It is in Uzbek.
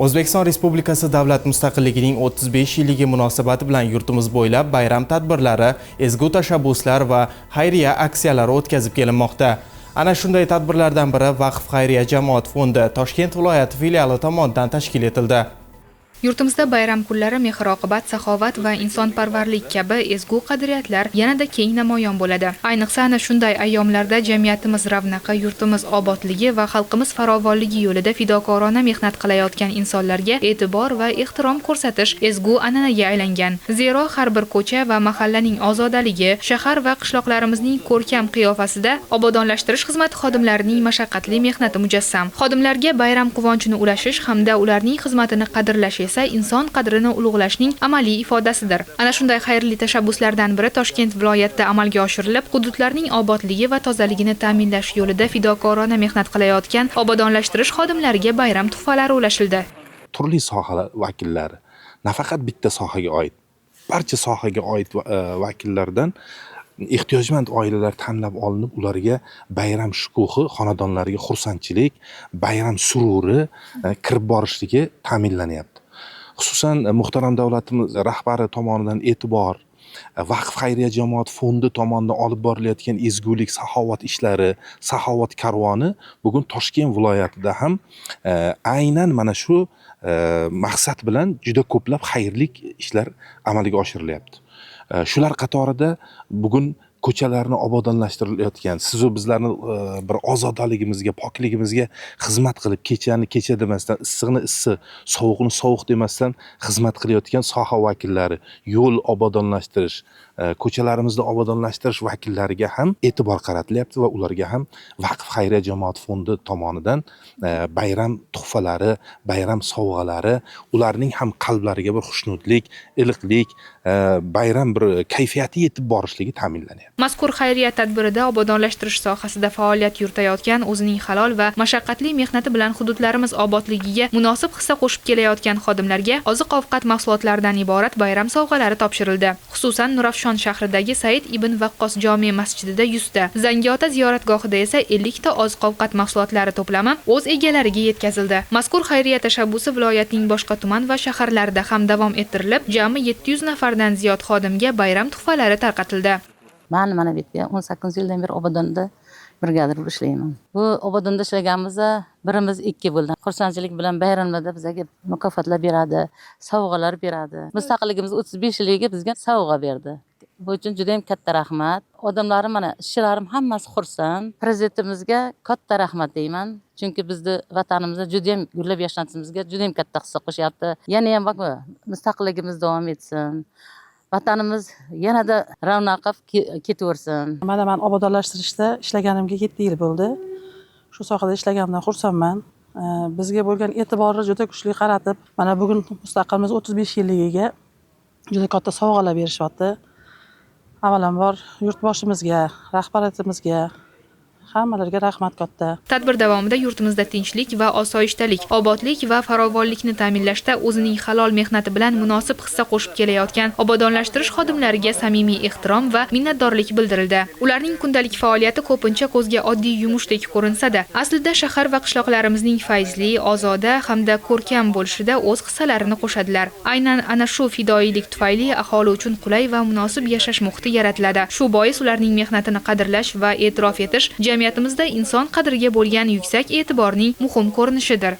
O'zbekiston Respublikasi davlat mustaqilligining 35 yilligi munosabati bilan yurtimiz bo'ylab bayram tadbirlari, ezgu tashabbuslar va xayriya aksiyalari o'tkazib kelinmoqda. Ana shunday tadbirlardan biri Vaqf xayriya jamoat fondi Toshkent viloyati filiali tomonidan tashkil etildi. Yurtimizda bayram kunlari mehr-oqibat, saxovat va insonparvarlik kabi ezgu qadriyatlar yanada keng namoyon bo'ladi. Ayniqsa ana shunday ayyomlarda jamiyatimiz ravnaqi, yurtimiz obodligi va xalqimiz farovonligi yo'lida fidokorona mehnat qilayotgan insonlarga e'tibor va ehtirom ko'rsatish ezgu an'anaga aylangan. Zero har bir ko'cha va mahallaning ozodaligi, shahar va qishloqlarimizning ko'rkam qiyofasida obodonlashtirish xizmati xodimlarining mashaqqatli mehnati mujassam. Xodimlarga bayram quvonchini ulashish hamda ularning xizmatini qadrlash inson qadrini ulug'lashning amaliy ifodasidir. Ana shunday xayrli tashabbuslardan biri Toshkent viloyatida amalga oshirilib, hududlarning obodligi va tozaligini ta'minlash yo'lida fidokorona mehnat qilayotgan obodonlashtirish xodimlariga bayram tuhfalari ulashildi. Turli sohalar vakillari, nafaqat bitta sohaga oid, barcha sohaga oid vakillardan ehtiyojmand oilalar tanlab olinib, ularga bayram shukuhi, xonadonlariga xursandchilik, bayram sururi kirib borishligi ta'minlanyapti. Xususan muhtaram davlatimiz rahbari tomonidan e'tibor, Vaqf xayriya jamoat fondi tomonidan olib borilayotgan ezgulik, saxovat ishlari, saxovat karvoni bugun Toshkent viloyatida ham aynan mana shu maqsad bilan juda ko'plab xayrlik ishlar amalga oshirilyapti. Shular qatorida bugun ko'chalarni obodonlashtirilayotgan, sizu bizlarni bir ozodaligimizga, pokligimizga xizmat qilib, kechani kecha demasdan, issiqni issiq, sovuqni sovuq demasdan xizmat qilayotgan soha vakillari, yo'l obodonlashtirish, ko'chalarimizni obodonlashtirish vakillariga ham e'tibor qaratilyapti va ularga ham Vaqf xayriya jamoat fondi tomonidan bayram tuhfalari, bayram sovg'alari, ularning ham qalblariga bir xushnudlik, iliqlik, bayram bir kayfiyati yetib borishligi ta'minlanyapti. Mazkur xayriya tadbirida obodonlashtirish sohasida faoliyat yuritayotgan, o'zining halol va mashaqqatli mehnati bilan hududlarimiz obodligiga munosib hissa qo'shib kelayotgan xodimlarga oziq-ovqat mahsulotlaridan iborat bayram sovg'alari topshirildi. Xususan Nurafshon shahridagi Said ibn Vaqqos jome masjidida 100 ta, Zangiota ziyoratgohida esa 50 ta oziq-ovqat mahsulotlari to'plami o'z egalariga yetkazildi. Mazkur xayriya tashabbusi viloyatning boshqa tuman va shaharlarida ham davom ettirilib, jami 700 nafardan ziyod xodimga bayram tuhfalari tarqatildi. Mana bu yerga 18 yildan beri obodonda brigadir bo'lib ishlayman. Bu obodonda ishlaganimizda birimiz 2 bo'ldi. Xursandchilik bilan bayramlarda bizga mukofotlar beradi, sovg'alar beradi. Mustaqilligimiz 35 yiliga bizga sovg'a berdi. Bu uchun juda ham katta rahmat. Odamlarim mana ishlarim hammasi xursand. Prezidentimizga katta rahmat deyman. Chunki bizni vatanimizda juda ham gullab yashnashimizga juda ham katta hissa qo'shyapti. Yana ham bak mustaqilligimiz davom etsin. Vatanimiz yanada ravnaqib ketaversin. Mana men obodonlashtirishda ishlaganimga 7 yil bo'ldi. Shu sohada ishlaganimdan xursandman. Bizga bo'lgan e'tiborni juda kuchli qaratib, mana bugun mustaqilimiz 35 yilligiga juda katta sovg'alar berishyapti. Avvalambor yurtboshimizga, rahbariyatimizga, hammalarga rahmat katta. Tadbir davomida yurtimizda tinchlik va osoyishtalik, obodlik va farovonlikni ta'minlashda o'zining halol mehnati bilan munosib hissa qo'shib kelayotgan obodonlashtirish xodimlariga samimiy ehtirom va minnatdorlik bildirildi. Ularning kundalik faoliyati ko'pincha ko'zga oddiy yumushdek ko'rinsa-da, aslida shahar va qishloqlarimizning fayzli, ozoda hamda ko'rkam bo'lishida o'z hissalarini qo'shadilar. Aynan ana shu fidoyilik tufayli aholi uchun qulay va munosib yashash muhiti yaratiladi. Shu bois ularning mehnatini qadrlash va e'tirof etish jamiyatimizda inson qadriga bo'lgan yuksak e'tiborning muhim ko'rinishidir.